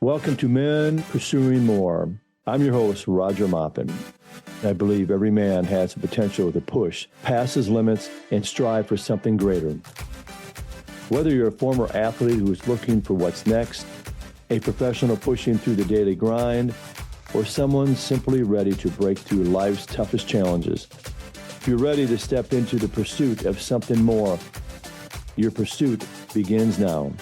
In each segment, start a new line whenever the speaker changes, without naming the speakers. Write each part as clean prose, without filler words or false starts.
Welcome to Men Pursuing More. I'm your host, Roger Maupin. I believe every man has the potential to push past his limits and strive for something greater. Whether you're a former athlete who is looking for what's next, a professional pushing through the daily grind, or someone simply ready to break through life's toughest challenges, if you're ready to step into the pursuit of something more, your pursuit begins now.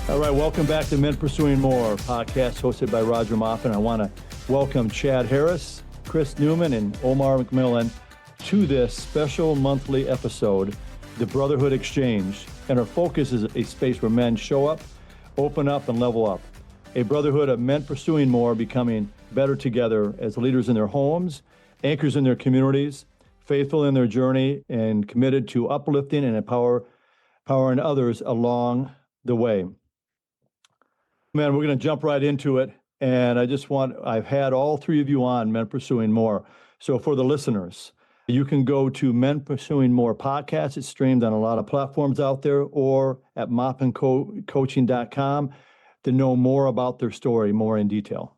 All right, welcome back to Men Pursuing More, podcast hosted by Roger Maupin. I want to welcome Chad Harris, Chris Neumann, and Omar McMillian to this special monthly episode, the Brotherhood Exchange. And our focus is a space where men show up, open up, and level up. A brotherhood of men pursuing more, becoming better together as leaders in their homes, anchors in their communities, faithful in their journey, and committed to uplifting and empowering others along the way. Man, we're going to jump right into it. And I've had all three of you on Men Pursuing More. So for the listeners, you can go to Men Pursuing More Podcast. It's streamed on a lot of platforms out there, or at maupincoaching.com to know more about their story, more in detail.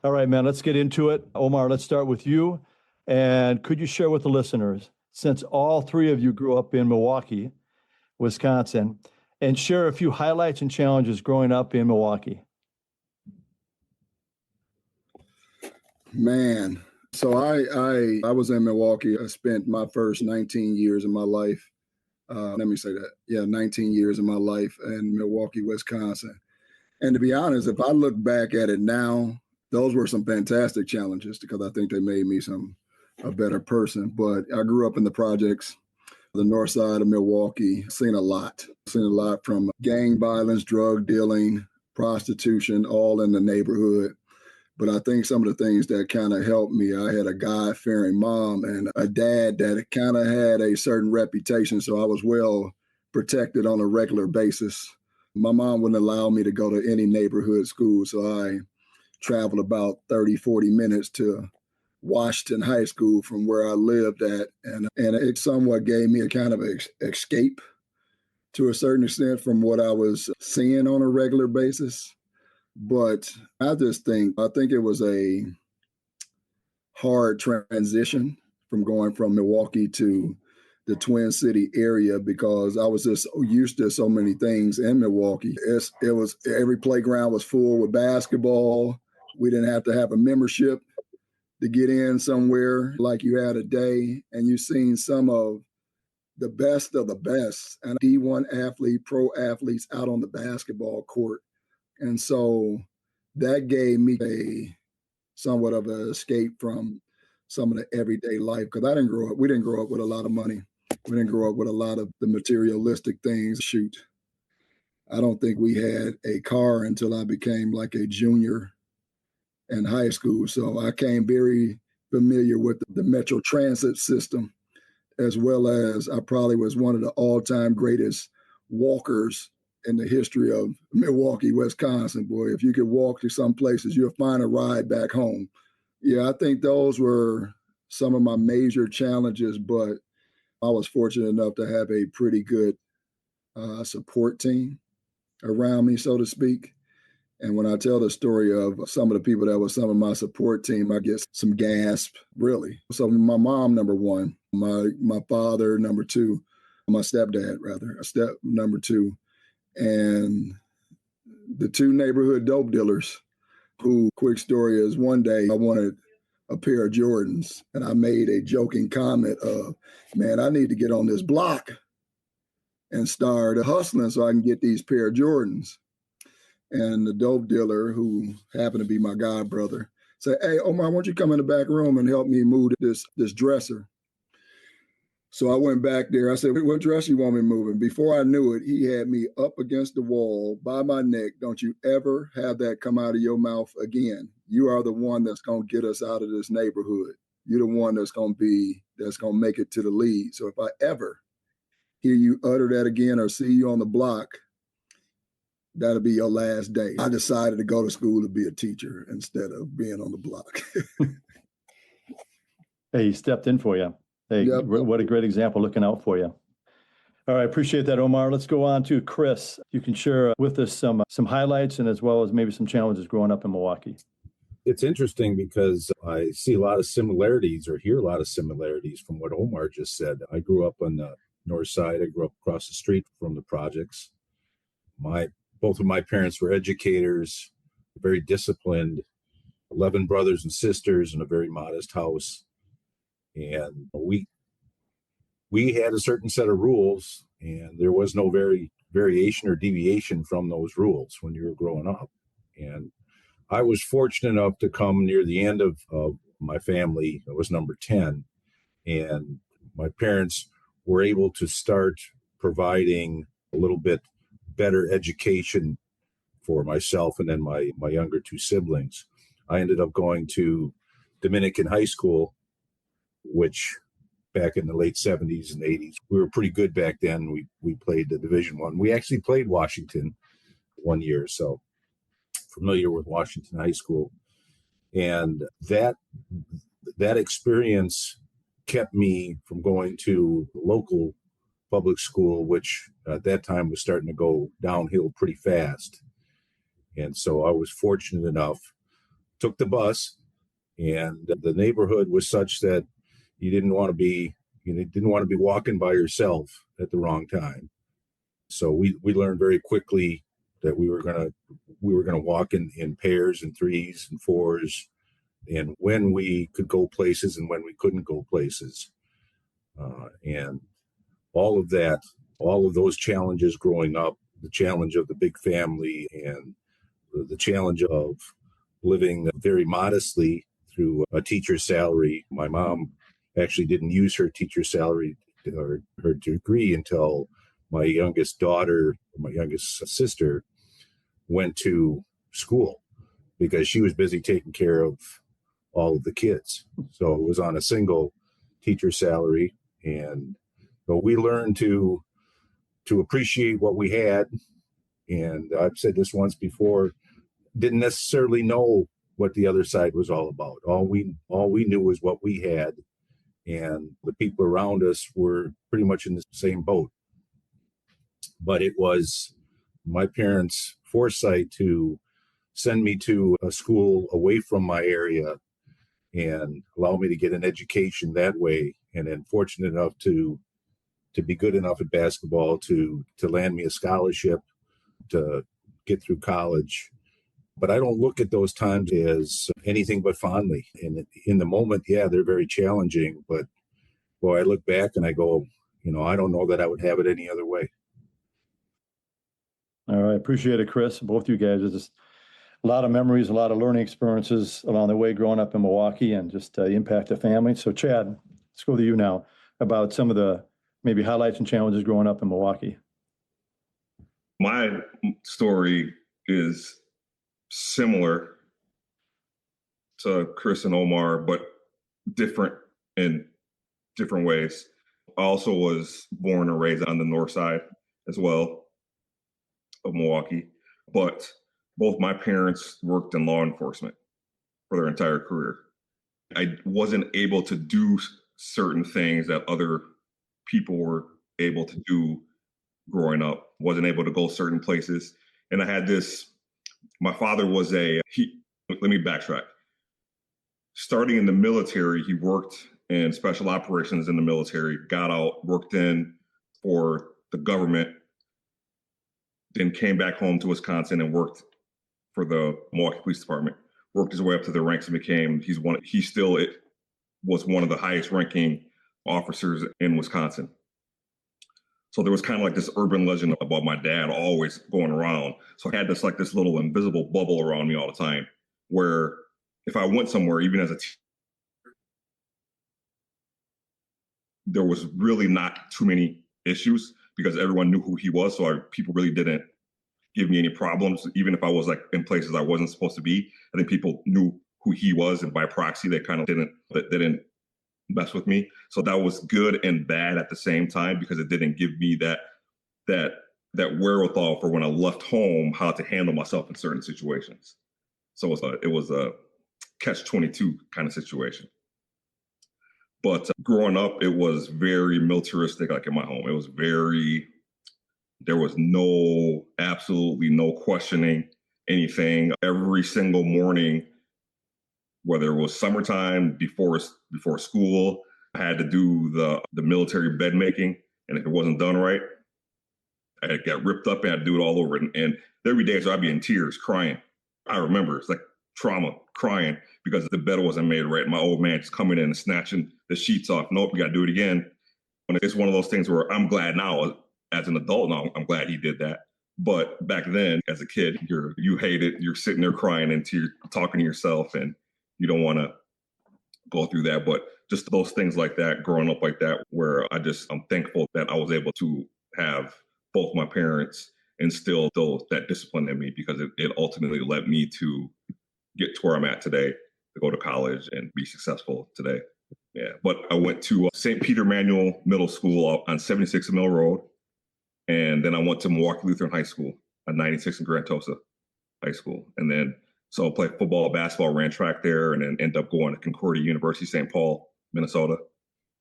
All right, man, let's get into it. Omar, let's start with you. And could you share with the listeners, since all three of you grew up in Milwaukee, Wisconsin, and share a few highlights and challenges growing up in Milwaukee?
Man, so I was in Milwaukee. I spent my first 19 years of my life. 19 years of my life in Milwaukee, Wisconsin. And to be honest, if I look back at it now, those were some fantastic challenges because I think they made me a better person. But I grew up in the projects, the North Side of Milwaukee, seen a lot from gang violence, drug dealing, prostitution, all in the neighborhood. But I think some of the things that kind of helped me, I had a God-fearing mom and a dad that kind of had a certain reputation, so I was well protected on a regular basis. My mom wouldn't allow me to go to any neighborhood school, so I traveled about 30, 40 minutes to Washington High School from where I lived at, and it somewhat gave me a kind of escape to a certain extent from what I was seeing on a regular basis. But I think it was a hard transition from going from Milwaukee to the Twin City area because I was just used to so many things in Milwaukee. It was every playground was full with basketball. We didn't have to have a membership to get in somewhere like you had today, and you've seen some of the best and D1 athlete, pro athletes out on the basketball court. And so that gave me somewhat of an escape from some of the everyday life because we didn't grow up with a lot of money. We didn't grow up with a lot of the materialistic things. Shoot, I don't think we had a car until I became like a junior in high school. So I came very familiar with the Metro Transit system, as well as I probably was one of the all-time greatest walkers in the history of Milwaukee, Wisconsin. Boy, if you could walk to some places, you'll find a ride back home. Yeah, I think those were some of my major challenges, but I was fortunate enough to have a pretty good support team around me, so to speak. And when I tell the story of some of the people that was some of my support team, I get some gasp, really. So my mom, number one, my father, number two, my stepdad, rather, number two, and the two neighborhood dope dealers who, quick story is, one day I wanted a pair of Jordans, and I made a joking comment of, man, I need to get on this block and start hustling so I can get these pair of Jordans. And the dope dealer, who happened to be my god brother, said, hey, Omar, why don't you come in the back room and help me move this dresser? So I went back there. I said, what dress you want me moving? Before I knew it, he had me up against the wall by my neck. Don't you ever have that come out of your mouth again. You are the one that's going to get us out of this neighborhood. You're the one that's going to make it to the lead. So if I ever hear you utter that again or see you on the block, that'll be your last day. I decided to go to school to be a teacher instead of being on the block.
Hey, he stepped in for you. Hey,
Yep.
what a great example, looking out for you. All right, appreciate that, Omar. Let's go on to Chris. You can share with us some highlights and as well as maybe some challenges growing up in Milwaukee.
It's interesting because I see a lot of similarities or hear a lot of similarities from what Omar just said. I grew up on the north side. I grew up across the street from the projects. Both of my parents were educators, very disciplined, 11 brothers and sisters in a very modest house. And we had a certain set of rules, and there was no variation or deviation from those rules when you were growing up. And I was fortunate enough to come near the end of my family. I was number 10, and my parents were able to start providing a little bit better education for myself and then my younger two siblings. I ended up going to Dominican High School, which back in the late 70s and 80s, we were pretty good back then. We played the Division I. We actually played Washington one year, so familiar with Washington High School. And that experience kept me from going to the local public school, which at that time was starting to go downhill pretty fast. And so I was fortunate enough, took the bus, and the neighborhood was such that you didn't want to be walking by yourself at the wrong time. So we learned very quickly that we were gonna walk in pairs and threes and fours, and when we could go places and when we couldn't go places, and all of those challenges growing up, the challenge of the big family and the challenge of living very modestly through a teacher's salary. My mom actually didn't use her teacher's salary or her degree until my youngest sister went to school, because she was busy taking care of all of the kids. So it was on a single teacher salary. And but we learned to appreciate what we had. And I've said this once before, didn't necessarily know what the other side was all about. All we knew was what we had, and the people around us were pretty much in the same boat. But it was my parents' foresight to send me to a school away from my area and allow me to get an education that way, and then fortunate enough to be good enough at basketball to land me a scholarship to get through college. But I don't look at those times as anything but fondly. And in the moment, yeah, they're very challenging. But boy, I look back and I go, I don't know that I would have it any other way.
All right. Appreciate it, Chris. Both you guys. It's just a lot of memories, a lot of learning experiences along the way growing up in Milwaukee, and just the impact of family. So Chad, let's go to you now about some of the maybe highlights and challenges growing up in Milwaukee.
My story is similar to Chris and Omar, but different in different ways. I also was born and raised on the north side as well of Milwaukee, but both my parents worked in law enforcement for their entire career. I wasn't able to do certain things that other people were able to do growing up, wasn't able to go certain places. And I had my father was let me backtrack. Starting in the military, he worked in special operations in the military, got out, worked for the government, then came back home to Wisconsin and worked for the Milwaukee Police Department, worked his way up to the ranks and was one of the highest ranking officers in Wisconsin. So there was kind of like this urban legend about my dad always going around. So I had this little invisible bubble around me all the time, where if I went somewhere, even as a teenager, there was really not too many issues because everyone knew who he was. So people really didn't give me any problems. Even if I was in places I wasn't supposed to be, I think people knew who he was, and by proxy, they kind of didn't mess with me. So that was good and bad at the same time, because it didn't give me that wherewithal for when I left home, how to handle myself in certain situations. So it was a catch-22 kind of situation. But growing up, it was very militaristic, like in my home. It was there was absolutely no questioning anything. Every single morning, whether it was summertime, before school, I had to do the military bed making. And if it wasn't done right, I got ripped up and I had to do it all over. And there'd be days where I'd be in tears, crying. I remember it's like trauma, crying because the bed wasn't made right. My old man just coming in and snatching the sheets off. Nope, you got to do it again. And it's one of those things where I'm glad now, as an adult now, I'm glad he did that. But back then, as a kid, you hate it. You're sitting there crying and you're talking to yourself, and you don't want to go through that. But just those things like that, growing up like that, where I'm thankful that I was able to have both my parents instill that discipline in me, because it ultimately led me to get to where I'm at today, to go to college and be successful today. Yeah. But I went to St. Peter Manual Middle School on 76 Mill Road. And then I went to Milwaukee Lutheran High School on 96 in Grand Tosa High School. And then, so I played football, basketball, ran track there, and then ended up going to Concordia University, St. Paul, Minnesota,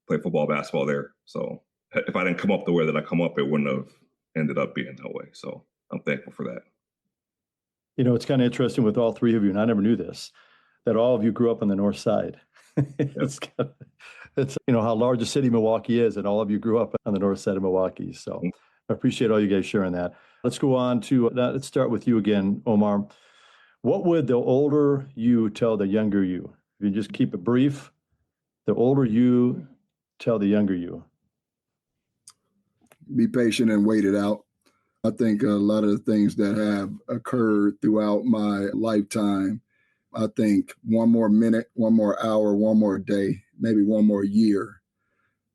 played football, basketball there. So if I didn't come up the way that I come up, it wouldn't have ended up being that way. So I'm thankful for that.
You know, it's kind of interesting with all three of you, and I never knew this, that all of you grew up on the North Side. It's how large a city Milwaukee is, and all of you grew up on the North Side of Milwaukee. So I appreciate all you guys sharing that. Let's go on to, let's start with you again, Omar. What would the older you tell the younger you? If you just keep it brief, the older you tell the younger you.
Be patient and wait it out. I think a lot of the things that have occurred throughout my lifetime, I think one more minute, one more hour, one more day, maybe one more year,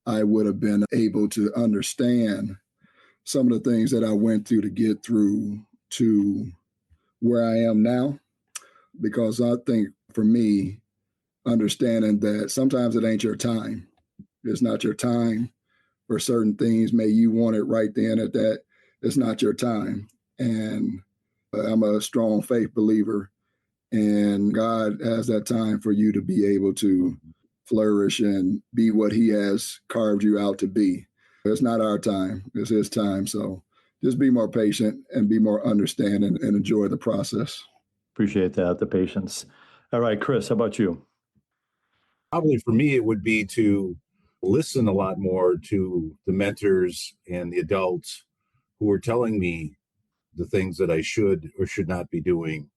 I would have been able to understand some of the things that I went through to get through to where I am now. Because I think for me, understanding that sometimes it ain't your time. It's not your time for certain things. May you want it right then at that. It's not your time. And I'm a strong faith believer. And God has that time for you to be able to flourish and be what he has carved you out to be. It's not our time. It's his time. So just be more patient and be more understanding and enjoy the process.
Appreciate that, the patience. All right, Chris, how about you?
Probably for me, it would be to listen a lot more to the mentors and the adults who are telling me the things that I should or should not be doing,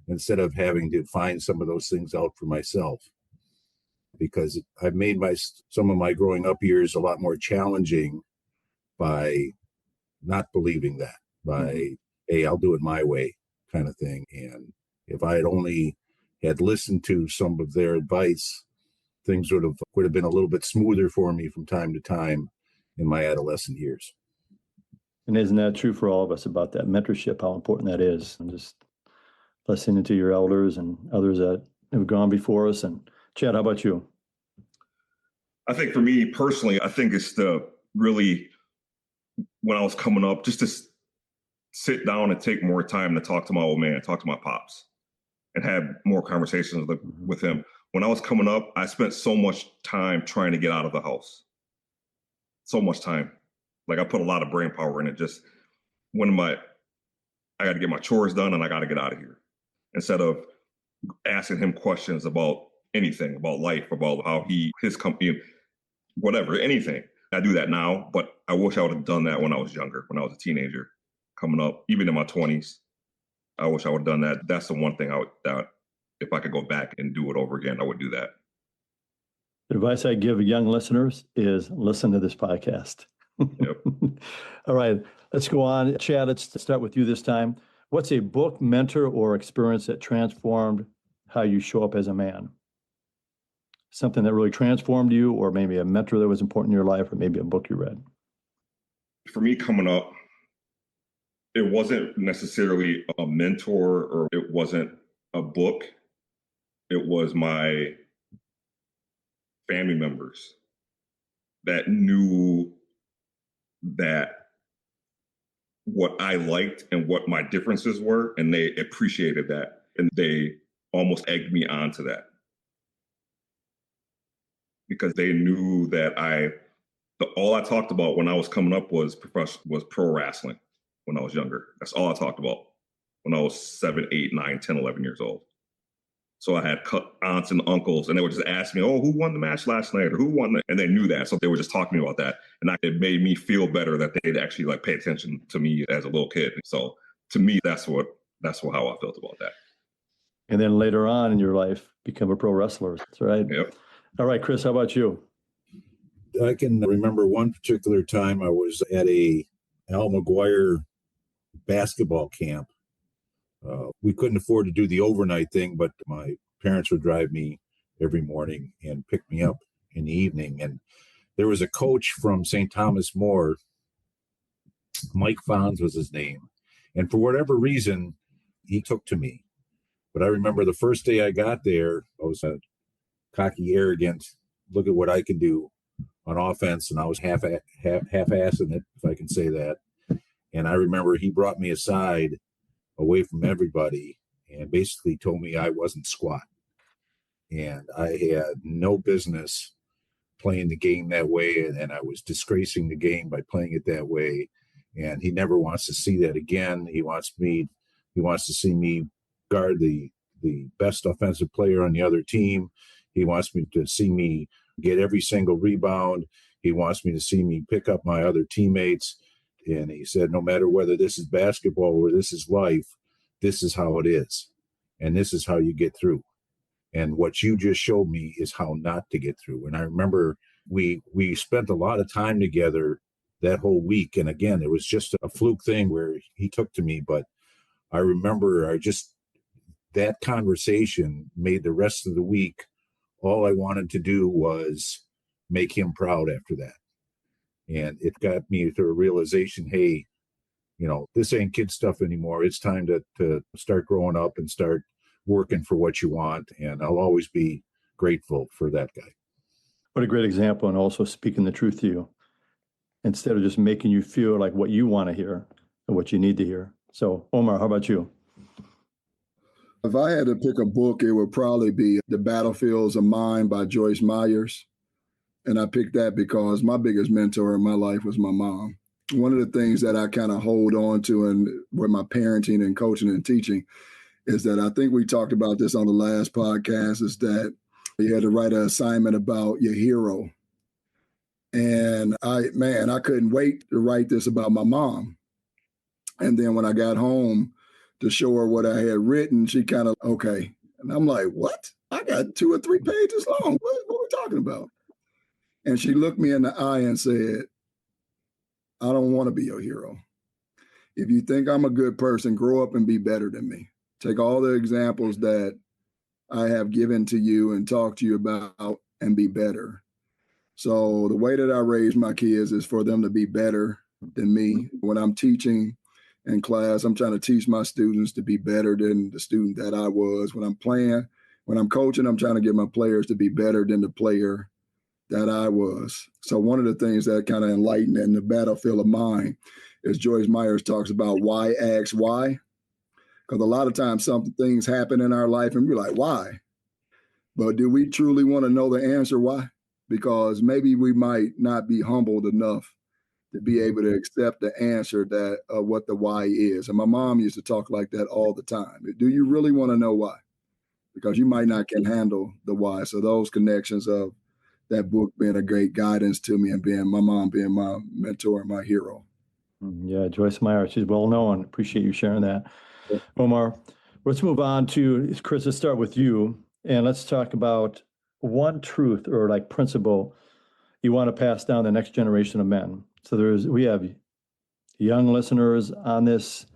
instead of having to find some of those things out for myself. Because I've made some of my growing up years a lot more challenging by not believing that, by, hey, I'll do it my way kind of thing. And if I had only had listened to some of their advice, things would have been a little bit smoother for me from time to time in my adolescent years.
And isn't that true for all of us about that mentorship, how important that is? And just listening to your elders and others that have gone before us. And Chad, how about you?
I think for me personally, I think it's when I was coming up, just to sit down and take more time to talk to my old man, talk to my pops, and have more conversations with him. When I was coming up, I spent so much time trying to get out of the house. So much time. Like I put a lot of brain power in it. Just I got to get my chores done and I got to get out of here. Instead of asking him questions about anything, about life, about how his company, whatever, anything. I do that now, but I wish I would have done that when I was younger, when I was a teenager, coming up, even in my 20s. I wish I would have done that. That's the one thing that if I could go back and do it over again, I would do that.
The advice I give young listeners is listen to this podcast.
Yep.
All right, let's go on. Chad, let's start with you this time. What's a book, mentor, or experience that transformed how you show up as a man? Something that really transformed you, or maybe a mentor that was important in your life, or maybe a book you read?
For me coming up, it wasn't necessarily a mentor or it wasn't a book. It was my family members that knew that what I liked and what my differences were, and they appreciated that, and they almost egged me on to that. because they knew that all I talked about when I was coming up was pro wrestling when I was younger. That's all I talked about when I was 7, 8, 9, 10, 11 years old. So I had aunts and uncles, and they would just ask me, "Oh, who won the match last night?" or "Who won the?" And they knew that, so they were just talking to me about that, and it made me feel better that they'd actually like pay attention to me as a little kid. So to me, that's how I felt about that.
And then later on in your life, become a pro wrestler. That's right.
Yep.
All right, Chris, how about you?
I can remember one particular time I was at a Al McGuire basketball camp. We couldn't afford to do the overnight thing, but my parents would drive me every morning and pick me up in the evening. And there was a coach from St. Thomas More, Mike Fonz was his name. And for whatever reason, he took to me. But I remember the first day I got there, I was cocky, arrogant, look at what I can do on offense. And I was half-assing it, if I can say that. And I remember he brought me aside away from everybody and basically told me I wasn't squat. And I had no business playing the game that way. And I was disgracing the game by playing it that way. And he never wants to see that again. He wants to see me guard the best offensive player on the other team. He wants me to see me get every single rebound. He wants me to see me pick up my other teammates. And he said, no matter whether this is basketball or this is life, this is how it is. And this is how you get through. And what you just showed me is how not to get through. And I remember we spent a lot of time together that whole week. And again, it was just a fluke thing where he took to me. But I remember that conversation made the rest of the week, all I wanted to do was make him proud after that. And it got me to a realization, hey, this ain't kid stuff anymore. It's time to start growing up and start working for what you want. And I'll always be grateful for that guy.
What a great example. And also speaking the truth to you instead of just making you feel like what you want to hear and what you need to hear. So Omar, how about you?
If I had to pick a book, it would probably be The Battlefields of Mind by Joyce Myers. And I picked that because my biggest mentor in my life was my mom. One of the things that I kind of hold on to and with my parenting and coaching and teaching is that I think we talked about this on the last podcast, is that you had to write an assignment about your hero. And I couldn't wait to write this about my mom. And then when I got home to show her what I had written, she kind of, okay. And I'm like, what? I got 2 or 3 pages long. What are we talking about? And she looked me in the eye and said, I don't want to be your hero. If you think I'm a good person, grow up and be better than me. Take all the examples that I have given to you and talked to you about and be better. So the way that I raise my kids is for them to be better than me. When I'm teaching in class, I'm trying to teach my students to be better than the student that I was. When I'm playing, when I'm coaching, I'm trying to get my players to be better than the player that I was. So one of the things that kind of enlightened in The Battlefield of Mind is Joyce Myers talks about why ask why. Because a lot of times some things happen in our life and we're like, why? But do we truly want to know the answer why? Because maybe we might not be humbled enough to be able to accept the answer that what the why is. And my mom used to talk like that all the time. Do you really want to know why? Because you might not can handle the why. So those connections of that book being a great guidance to me and being my mom being my mentor and my hero.
Yeah, Joyce Meyer, she's well known. Appreciate you sharing that.
Yeah.
Omar, let's move on to, Chris, let's start with you. And let's talk about one truth or like principle you want to pass down to the next generation of men. So we have young listeners on this,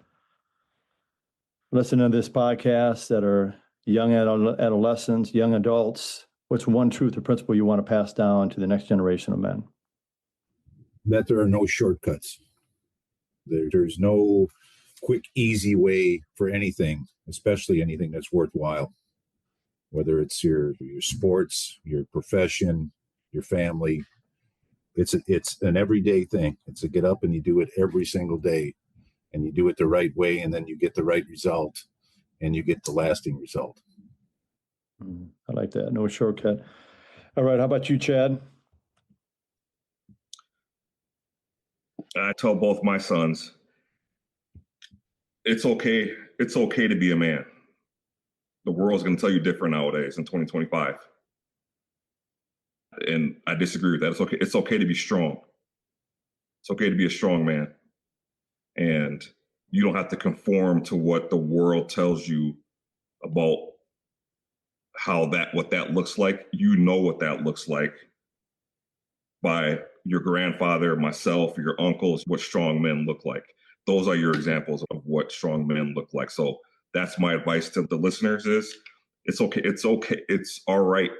listening to this podcast that are young adolescents, young adults. What's one truth or principle you want to pass down to the next generation of men?
That there are no shortcuts. There's no quick, easy way for anything, especially anything that's worthwhile. Whether it's your sports, your profession, your family, it's an everyday thing. It's a get up and you do it every single day, and you do it the right way, and then you get the right result, and you get the lasting result.
I like that. No shortcut. All right. How about you, Chad?
I tell both my sons, it's okay. It's okay to be a man. The world's going to tell you different nowadays in 2025. And I disagree with that. It's okay. It's okay to be strong. It's okay to be a strong man. And you don't have to conform to what the world tells you about what that looks like. You know what that looks like by your grandfather, myself, your uncles, what strong men look like. Those are your examples of what strong men look like. So that's my advice to the listeners is it's okay. It's okay. It's all right.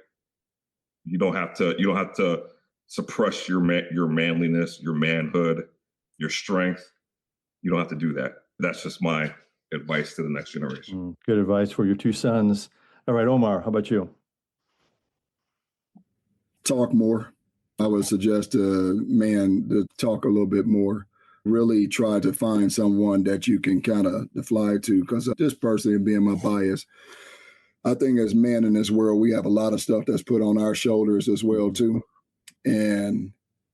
You don't have to suppress your manliness, your manhood, your strength. You don't have to do that. That's just my advice to the next generation.
Good advice for your two sons. All right, Omar, how about you?
Talk more. I would suggest a man to talk a little bit more. Really try to find someone that you can kind of fly to, because this person being my bias, I think as men in this world, we have a lot of stuff that's put on our shoulders as well, too. And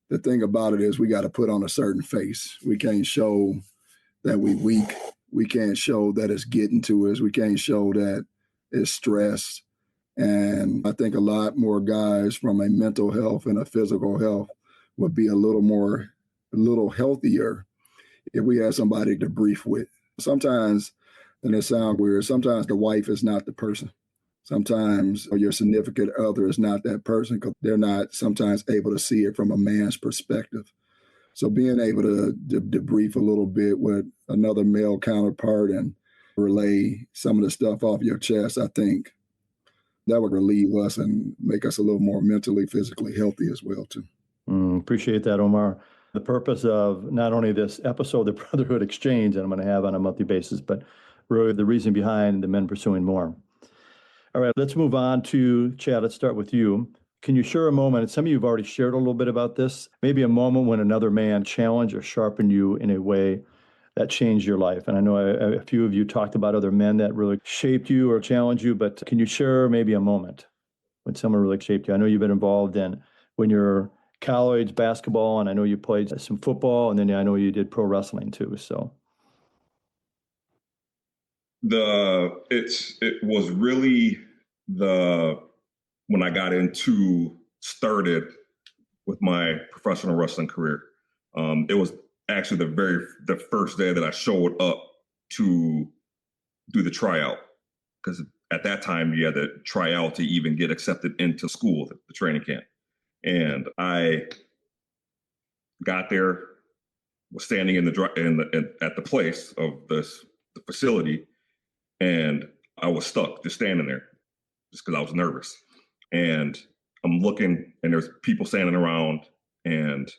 the thing about it is we got to put on a certain face. We can't show that we weak. We can't show that it's getting to us. We can't show that it's stressed. And I think a lot more guys from a mental health and a physical health would be a little healthier if we had somebody to brief with. Sometimes, and it sounds weird, sometimes the wife is not the person. Sometimes your significant other is not that person because they're not sometimes able to see it from a man's perspective. So being able to debrief a little bit with another male counterpart and relay some of the stuff off your chest, I think that would relieve us and make us a little more mentally, physically healthy as well, too.
Appreciate that, Omar. The purpose of not only this episode, the Brotherhood Exchange, that I'm going to have on a monthly basis, but really the reason behind the Men Pursuing More. All right, let's move on to Chad. Let's start with you. Can you share a moment, and some of you have already shared a little bit about this, maybe a moment when another man challenged or sharpened you in a way that changed your life? And I know a few of you talked about other men that really shaped you or challenged you, but can you share maybe a moment when someone really shaped you? I know you've been involved in when you're college basketball, and I know you played some football, and then I know you did pro wrestling too. So
it was really when I got started with my professional wrestling career. It was actually the first day that I showed up to do the tryout, because at that time you had to try out to even get accepted into school, the training camp. And I got there, was standing at the place of the facility, and I was stuck just standing there, just because I was nervous. And I'm looking, and there's people standing around, and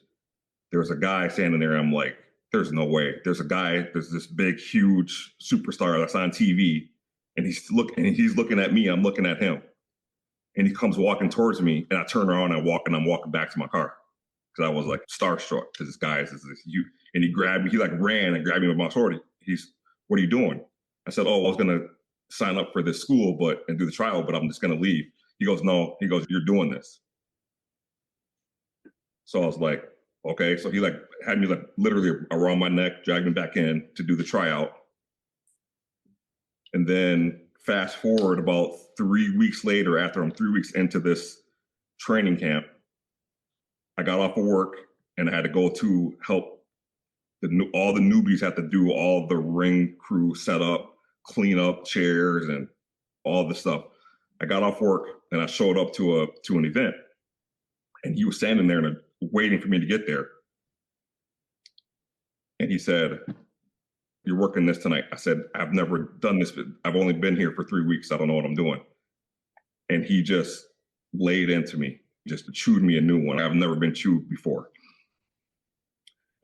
there's a guy standing there. And I'm like, there's no way. There's this big, huge superstar that's on TV, and he's looking at me. I'm looking at him, and he comes walking towards me, and I turn around and I'm walking back to my car because I was like starstruck because this guy is this huge, and he grabbed me. He like ran and grabbed me with my sword. What are you doing? I said, oh, I was gonna sign up for this school, and do the trial, but I'm just gonna leave. He goes, no. He goes, you're doing this. So I was like, okay. So he like had me like literally around my neck, dragged me back in to do the tryout. And then fast forward about 3 weeks later, after I'm 3 weeks into this training camp, I got off of work and I had to go to help all the newbies had to do all the ring crew setup, clean up chairs and all the stuff. I got off work and I showed up to an event, and he was standing there and waiting for me to get there. And he said, you're working this tonight. I said, I've never done this. I've only been here for 3 weeks. I don't know what I'm doing. And he just laid into me, just chewed me a new one. I've never been chewed before.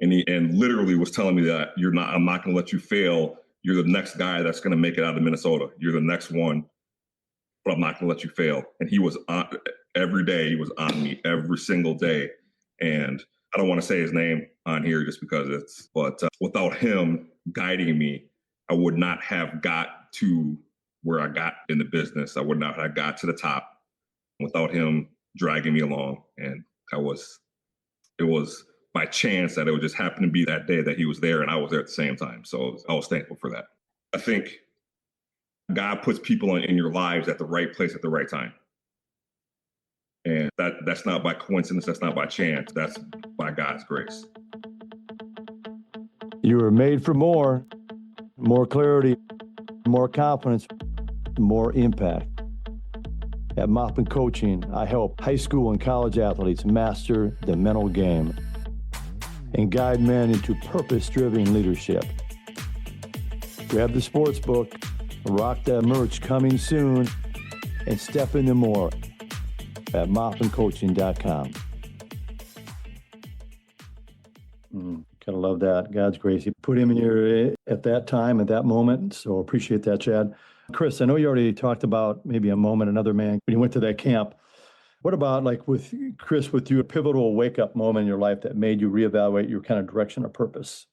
And literally was telling me that I'm not going to let you fail. You're the next guy that's going to make it out of Minnesota. You're the next one, but I'm not going to let you fail. And he was every day. He was on me every single day. And I don't want to say his name on here just because but without him guiding me, I would not have got to where I got in the business. I would not have got to the top without him dragging me along. And it was by chance that it would just happen to be that day that he was there and I was there at the same time. So I was thankful for that. I think God puts people in your lives at the right place at the right time. And that's not by coincidence. That's not by chance. That's by God's grace.
You were made for more clarity, more confidence, more impact. At Maupin Coaching, I help high school and college athletes master the mental game and guide men into purpose-driven leadership. Grab the sports book, rock that merch coming soon, and step into more at maupincoaching.com. Gotta love that. God's grace. He put him in your at that time, at that moment. So appreciate that, Chad. Chris, I know you already talked about maybe a moment, another man, when you went to that camp. What about, like, with Chris, with you, a pivotal wake-up moment in your life that made you reevaluate your kind of direction or purpose?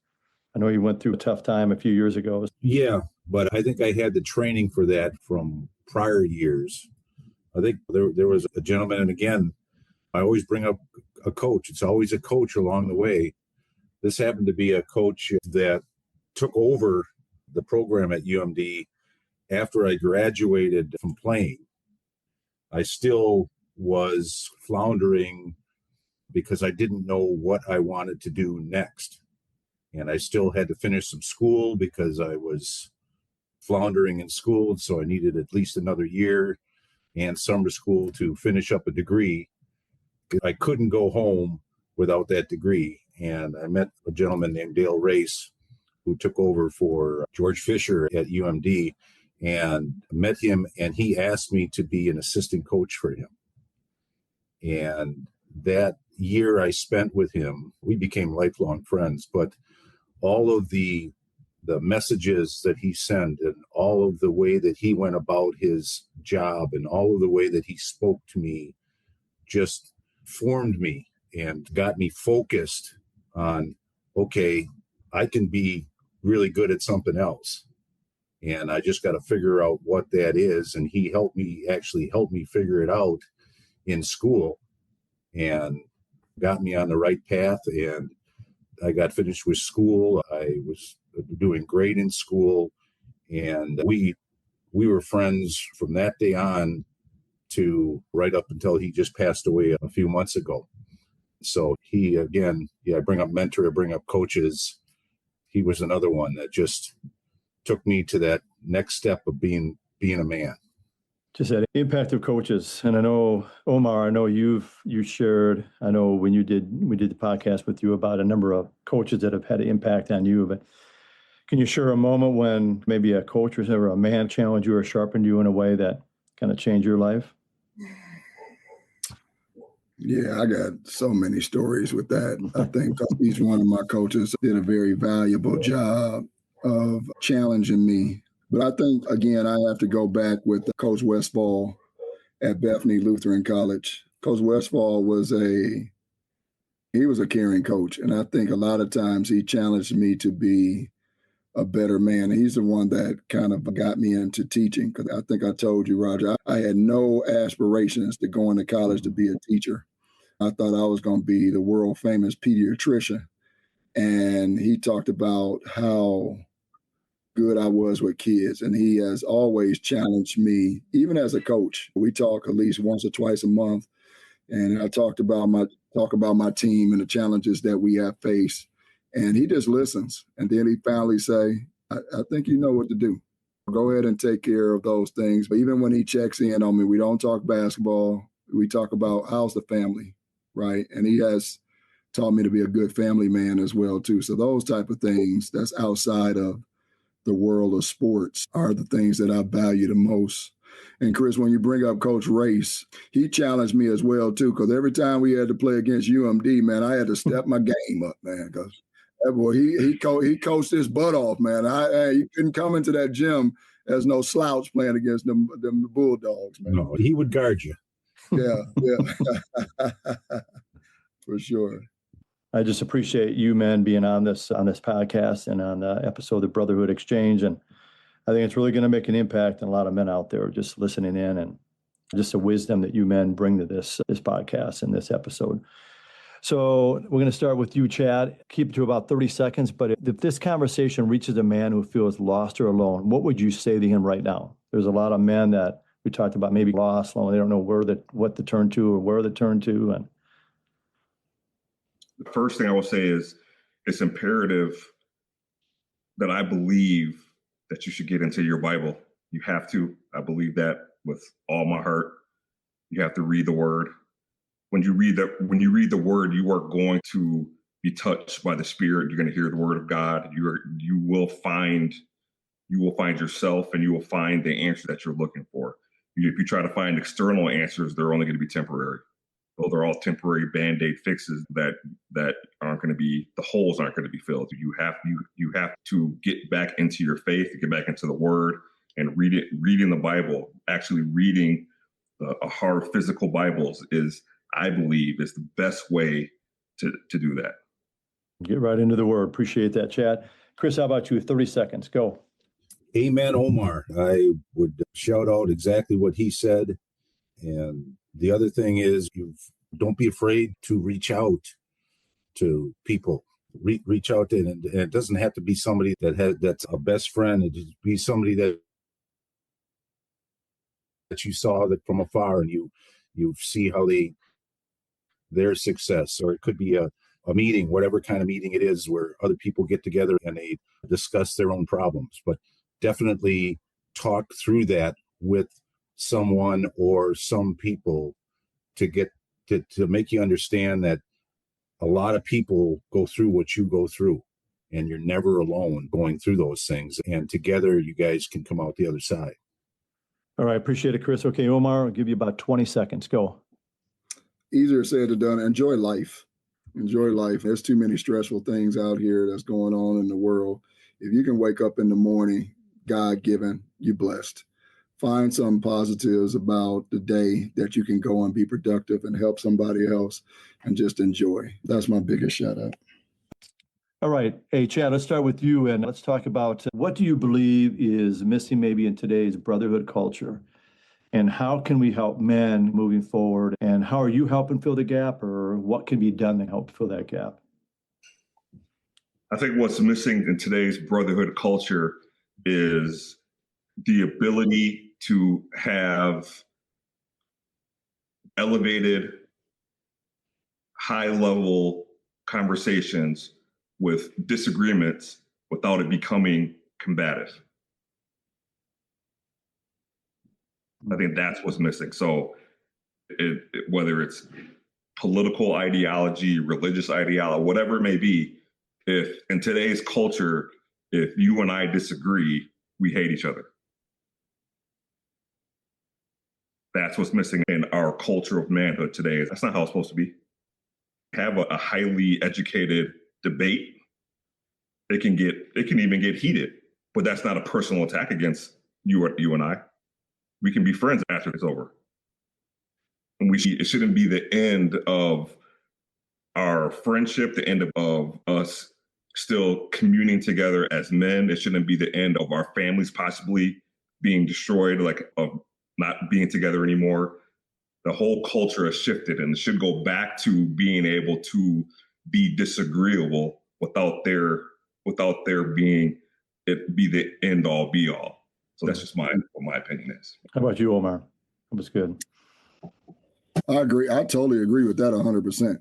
I know you went through a tough time a few years ago.
Yeah, but I think I had the training for that from prior years. I think there was a gentleman, and again, I always bring up a coach. It's always a coach along the way. This happened to be a coach that took over the program at UMD after I graduated from playing. I still was floundering because I didn't know what I wanted to do next. And I still had to finish some school because I was floundering in school. So I needed at least another year and summer school to finish up a degree. I couldn't go home without that degree. And I met a gentleman named Dale Race, who took over for George Fisher at UMD, and met him, and he asked me to be an assistant coach for him. And that year I spent with him, we became lifelong friends, but all of the messages that he sent and all of the way that he went about his job and all of the way that he spoke to me just formed me and got me focused on, okay, I can be really good at something else. And I just got to figure out what that is. And he helped me figure it out in school and got me on the right path. And I got finished with school. I was doing great in school. And we were friends from that day on to right up until he just passed away a few months ago. So he, again, I bring up mentor, I bring up coaches. He was another one that just took me to that next step of being a man.
Just that impact of coaches. And I know, Omar, I know you shared, I know when we did the podcast with you about a number of coaches that have had an impact on you, but can you share a moment when maybe a coach or a man challenged you or sharpened you in a way that kind of changed your life?
Yeah, I got so many stories with that. I think each one of my coaches did a very valuable job of challenging me. But I think, again, I have to go back with Coach Westfall at Bethany Lutheran College. Coach Westfall was a caring coach. And I think a lot of times he challenged me to be a better man. And he's the one that kind of got me into teaching. Because I think I told you, Roger, I had no aspirations to go into college to be a teacher. I thought I was going to be the world famous pediatrician. And he talked about how good I was with kids. And he has always challenged me, even as a coach. We talk at least once or twice a month. And I talk about my team and the challenges that we have faced. And he just listens. And then he finally say, I think you know what to do. Go ahead and take care of those things. But even when he checks in on me, we don't talk basketball. We talk about how's the family, right? And he has taught me to be a good family man as well, too. So those type of things that's outside of the world of sports are the things that I value the most. And Chris, when you bring up Coach Race, he challenged me as well, too, because every time we had to play against UMD, man, I had to step my game up, man, because that boy, he coached his butt off, man. You couldn't come into that gym as no slouch playing against them Bulldogs, man.
No, he would guard you.
Yeah. For sure.
I just appreciate you, man, being on this podcast and on the episode of the Brotherhood Exchange. And I think it's really going to make an impact on a lot of men out there just listening in. And just the wisdom that you men bring to this podcast and this episode. So we're going to start with you, Chad. Keep it to about 30 seconds. But if this conversation reaches a man who feels lost or alone, what would you say to him right now? There's a lot of men that we talked about maybe lost, alone. They don't know what to turn to or where to turn to. And
the first thing I will say is it's imperative that I believe that you should get into your Bible. You have to. I believe that with all my heart. You have to read the word. When you read the word, you are going to be touched by the Spirit. You're going to hear the word of God. You will find yourself, and you will find the answer that you're looking for. If you try to find external answers, they're only going to be temporary. Those are all temporary Band-Aid fixes that aren't going to be, the holes aren't going to be filled. You have to get back into your faith, get back into the word and reading the Bible. Actually reading a hard physical Bibles I believe is the best way to do that.
Get right into the word. Appreciate that, Chad. Chris, how about you? 30 seconds. Go.
Amen, Omar. I would shout out exactly what he said. And the other thing is, don't be afraid to reach out to people. Reach out, and it doesn't have to be somebody that's a best friend. It just be somebody that you saw that from afar, and you see how their success, or it could be a meeting, whatever kind of meeting it is, where other people get together and they discuss their own problems. But definitely talk through that with someone or some people to get to make you understand that a lot of people go through what you go through, and you're never alone going through those things. And together you guys can come out the other side.
All right. Appreciate it, Chris. Okay, Omar, I'll give you about 20 seconds. Go.
Easier said than done. Enjoy life. Enjoy life. There's too many stressful things out here that's going on in the world. If you can wake up in the morning, God-given, you blessed. Find some positives about the day that you can go and be productive and help somebody else and just enjoy. That's my biggest shout out.
All right. Hey, Chad, let's start with you and let's talk about what do you believe is missing maybe in today's brotherhood culture, and how can we help men moving forward, and how are you helping fill the gap, or what can be done to help fill that gap?
I think what's missing in today's brotherhood culture is the ability to have elevated, high-level conversations with disagreements without it becoming combative. I think that's what's missing. So whether it's political ideology, religious ideology, whatever it may be, if in today's culture, if you and I disagree, we hate each other. That's what's missing in our culture of manhood today. That's not how it's supposed to be. Have a highly educated debate. It can even get heated, but that's not a personal attack against you and I. We can be friends after it's over. And it shouldn't be the end of our friendship, the end of us still communing together as men. It shouldn't be the end of our families possibly being destroyed, like of not being together anymore. The whole culture has shifted, and it should go back to being able to be disagreeable without there being it be the end all be all. So that's just what my opinion is.
How about you, Omar? That was good.
I agree. I totally agree with that 100%.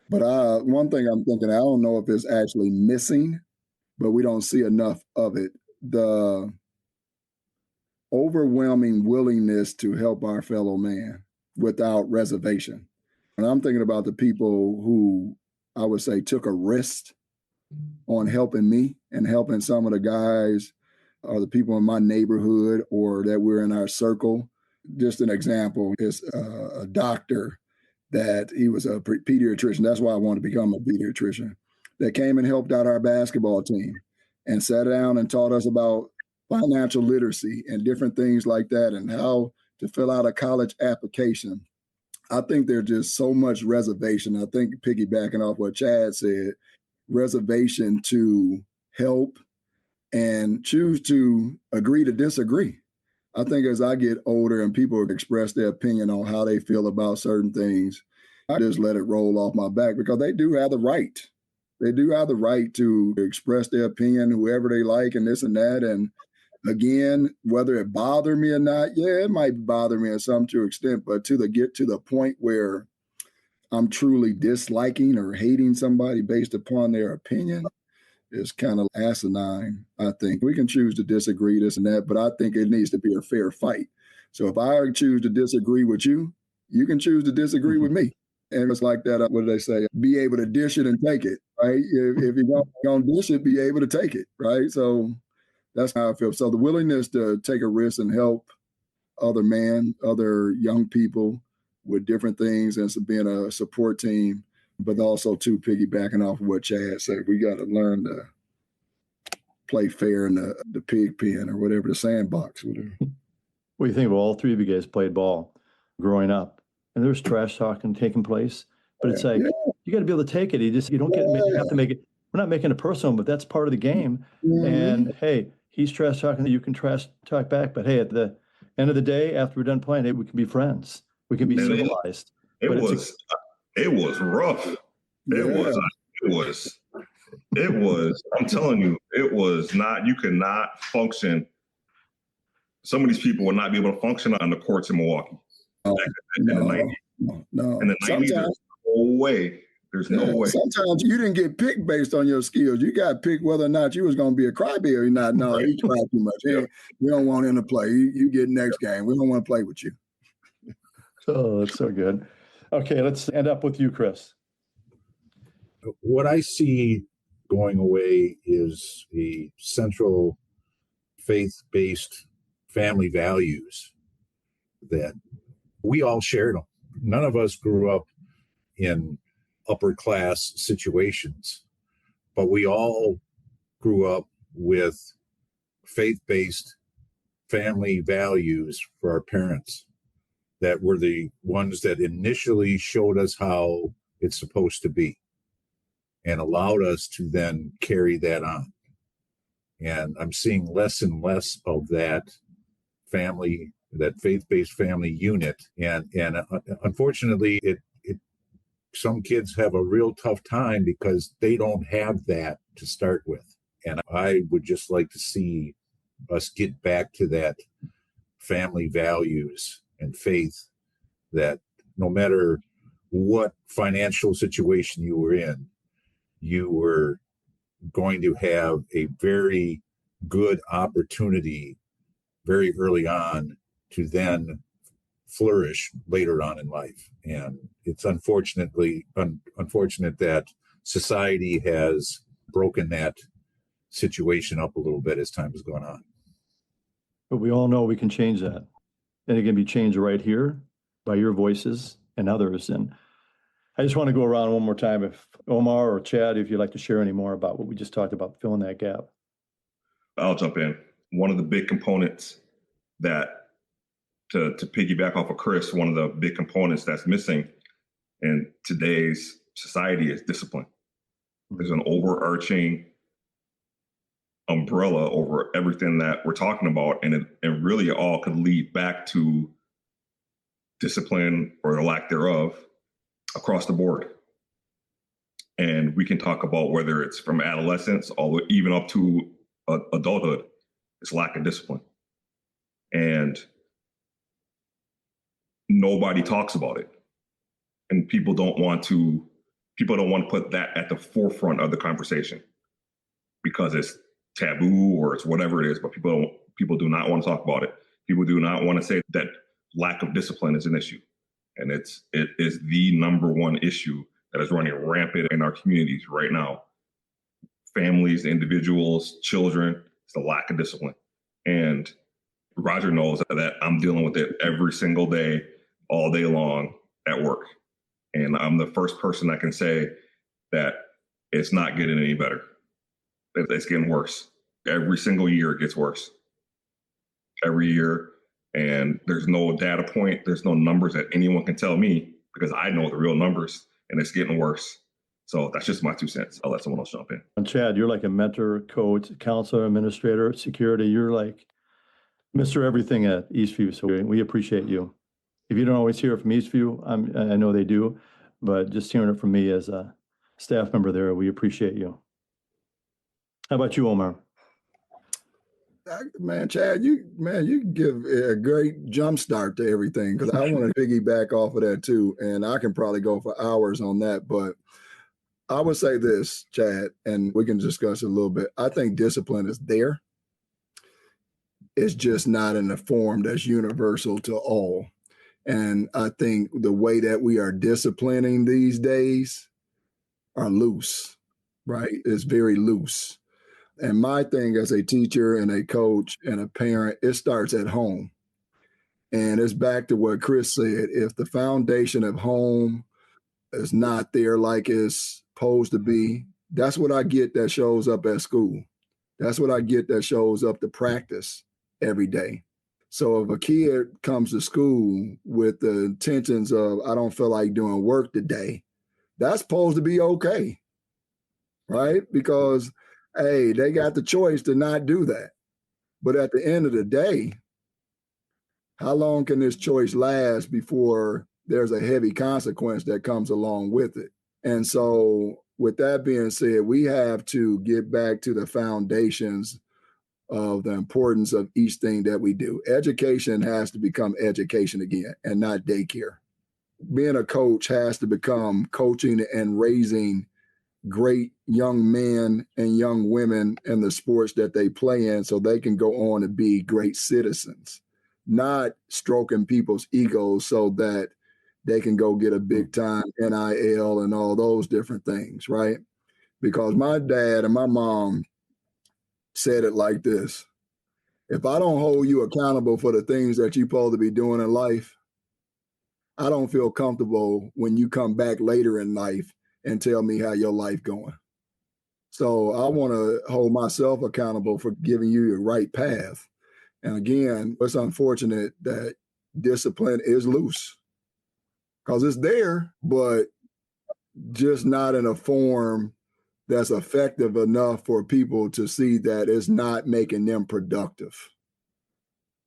But one thing I'm thinking, I don't know if it's actually missing, but we don't see enough of it. The overwhelming willingness to help our fellow man without reservation. And I'm thinking about the people who I would say took a risk on helping me and helping some of the guys or the people in my neighborhood or that we're in our circle. Just an example is a doctor that he was a pediatrician. That's why I wanted to become a pediatrician, that came and helped out our basketball team and sat down and taught us about financial literacy and different things like that and how to fill out a college application. I think there's just so much reservation. I think piggybacking off what Chad said, reservation to help and choose to agree to disagree. I think as I get older and people express their opinion on how they feel about certain things, I just let it roll off my back because they do have the right. They do have the right to express their opinion, whoever they like, and this and that. And again, whether it bothered me or not, yeah, it might bother me in some to extent, but get to the point where I'm truly disliking or hating somebody based upon their opinion is kind of asinine, I think. We can choose to disagree, this and that, but I think it needs to be a fair fight. So if I choose to disagree with you, you can choose to disagree with me. And it's like that, what do they say? Be able to dish it and take it, right? If you're going to dish it, be able to take it, right? So that's how I feel. So the willingness to take a risk and help other young people with different things and being a support team, but also too piggybacking off of what Chad said, we got to learn to play fair in the pig pen or whatever, the sandbox, whatever.
What do you think of all three of you guys played ball growing up? And there's trash talking taking place, but it's like, you got to be able to take it. You don't have to make it. We're not making it personal, but that's part of the game. And hey, he's trash talking, you can trash talk back. But hey, at the end of the day, after we're done playing, hey, we can be friends. We can be civilized.
It was rough. It was, I'm telling you, it was not, you could not function. Some of these people would not be able to function on the courts in Milwaukee. In the 90s. In the 90s, there's no way. There's no way.
Sometimes you didn't get picked based on your skills. You got picked whether or not you was going to be a crybaby or not. No, he cried too much. Hey, we don't want him to play. You get next game. We don't want to play with you.
Oh, that's so good. Okay, let's end up with you, Chris.
What I see going away is a central faith-based family values that we all shared them. None of us grew up in upper class situations, but we all grew up with faith-based family values for our parents that were the ones that initially showed us how it's supposed to be and allowed us to then carry that on. And I'm seeing less and less of that family, that faith-based family unit. And unfortunately, some kids have a real tough time because they don't have that to start with. And I would just like to see us get back to that family values and faith that no matter what financial situation you were in, you were going to have a very good opportunity very early on to then flourish later on in life. And it's unfortunate that society has broken that situation up a little bit as time has gone on.
But we all know we can change that. And it can be changed right here by your voices and others. And I just want to go around one more time. If Omar or Chad, if you'd like to share any more about what we just talked about, filling that gap.
I'll jump in. One of the big components that, to piggyback off of Chris, one of the big components that's missing in today's society is discipline. There's an overarching umbrella over everything that we're talking about, and it really all could lead back to discipline or the lack thereof across the board. And we can talk about whether it's from adolescence all even up to adulthood, it's lack of discipline. And nobody talks about it. And people don't want to put that at the forefront of the conversation because it's taboo or it's whatever it is, but people do not want to talk about it. People do not want to say that lack of discipline is an issue. And it is the number one issue that is running rampant in our communities right now. Families, individuals, children, it's the lack of discipline. And Roger knows that I'm dealing with it every single day, all day long at work. And I'm the first person that can say that it's not getting any better. It's getting worse. Every single year it gets worse. Every year. And there's no data point, there's no numbers that anyone can tell me because I know the real numbers and it's getting worse. So that's just my 2 cents. I'll let someone else jump in.
And Chad, you're like a mentor, coach, counselor, administrator, security. You're like Mr. Everything at Eastview, so we appreciate you. If you don't always hear it from Eastview, I know they do, but just hearing it from me as a staff member there, we appreciate you. How about you, Omar?
Man, Chad, you give a great jump start to everything, because I want to piggyback off of that too, and I can probably go for hours on that. But I would say this, Chad, and we can discuss it a little bit. I think discipline is there. It's just not in a form that's universal to all. And I think the way that we are disciplining these days are loose, right? It's very loose. And my thing as a teacher and a coach and a parent, it starts at home. And it's back to what Chris said. If the foundation of home is not there like it's supposed to be, that's what I get that shows up at school. That's what I get that shows up to practice every day. So if a kid comes to school with the intentions of, I don't feel like doing work today, that's supposed to be okay, right? Because, hey, they got the choice to not do that. But at the end of the day, how long can this choice last before there's a heavy consequence that comes along with it? And so with that being said, we have to get back to the foundations of the importance of each thing that we do. Education has to become education again and not daycare. Being a coach has to become coaching and raising great young men and young women in the sports that they play in so they can go on to be great citizens, not stroking people's egos so that they can go get a big time NIL and all those different things, right? Because my dad and my mom said it like this: if I don't hold you accountable for the things that you're supposed to be doing in life, I don't feel comfortable when you come back later in life and tell me how your life going. So I want to hold myself accountable for giving you the right path. And again, it's unfortunate that discipline is loose because it's there, but just not in a form that's effective enough for people to see that it's not making them productive.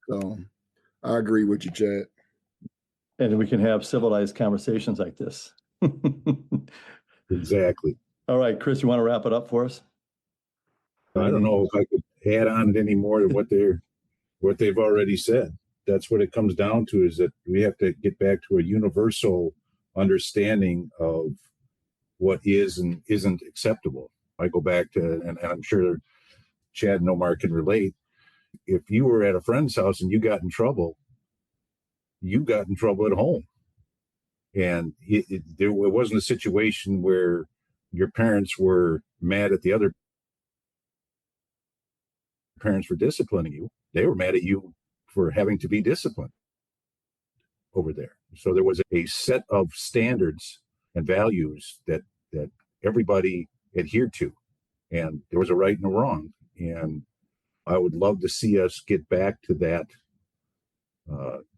So I agree with you, Chad.
And we can have civilized conversations like this.
Exactly.
All right, Chris, you want to wrap it up for us?
I don't know if I could add on any more to what they've already said. That's what it comes down to, is that we have to get back to a universal understanding of what is and isn't acceptable. I go back to, and I'm sure Chad and Omar can relate, if you were at a friend's house and you got in trouble, you got in trouble at home. And it wasn't a situation where your parents were mad at the other parents for disciplining you. They were mad at you for having to be disciplined over there. So there was a set of standards and values that everybody adhered to. And there was a right and a wrong. And I would love to see us get back to that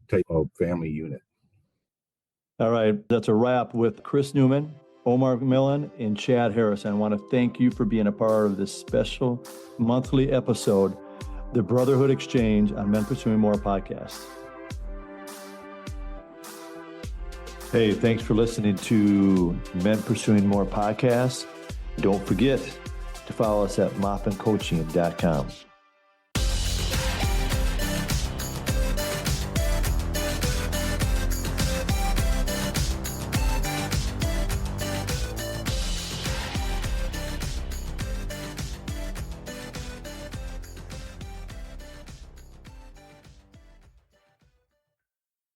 type of family unit.
All right, that's a wrap with Chris Neumann, Omar McMillian, and Chad Harris. I want to thank you for being a part of this special monthly episode, the Brotherhood Exchange on Men Pursuing More podcast. Hey, thanks for listening to Men Pursuing More podcast. Don't forget to follow us at maupincoaching.com.